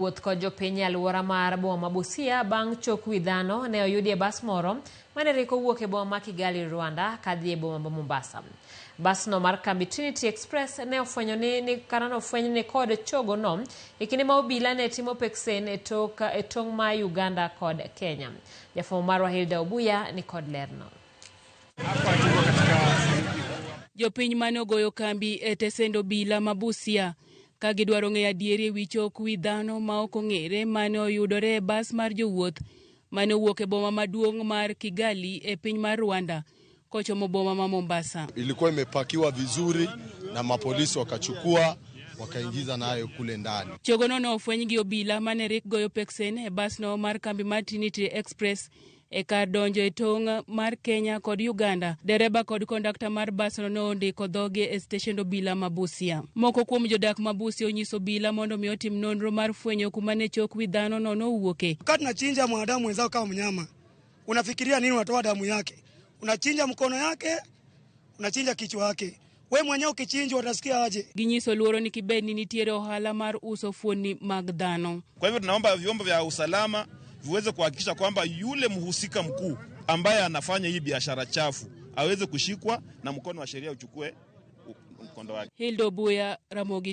Wuoth kod jopiny alwora mar boma Busia bang' chok wi dhano ne oyudi e bas moro mane riko wuok e boma ma Kigali, Rwanda kadhi e boma ma Mombasa. Basno mar kambi Trinity Express ne ofwenyo ni kod chogo no e kinde ma obila ne timo peksen e tong' ma Uganda kod Kenya. Jafwambo marwa Hilda Obuya ni kod lerno. Jopiny mane ogoyo kambi e tesend obila ma Busia ka gidwaro ng'eyo adieri e wi chok wi dhano ma ok ong'ere mane oyudore e bas mar jowuoth mane owuok e boma maduong' mar Kigali e piny mar Rwanda kochomo boma ma Mombasa. Ilikuwa imepakiwa vizuri na mapolisi wakachukua wakaingiza nayo kule ndani. Chogono no ofweny gi obila mane rik goyo peksen e basno mar kambi mar Trinity Express e kar donjo e tong' mar Kenya kod Uganda. Dereba kod kondakta mar basno no ndiko dhoge e steshend obila ma Busia. Moko kuom jodak ma Busia onyiso obila mondo mi otim nonro mar fwenyo kuma ne chok wi dhano no nowuoke. Wakati unachinja mwanadamu wenzao kama mnyama, unafikiria nini? Unatoa damu yake, unachinja mkono yake, unachinja kichwa yake. Wewe mwenyewe ukichinjwa utasikia aje? Ginyiso luoro ni kibeni nitiere ohala mar uso fuoni mag dhano. Kwa hivyo tunaomba vyombo vya usalama viweze kuhakikisha kwamba yule mhusika mkuu ambaye anafanya hii biashara chafu aweze kushikwa na mkono wa sheria uchukue mkondo wake. Hilda Obuya, Ramogi.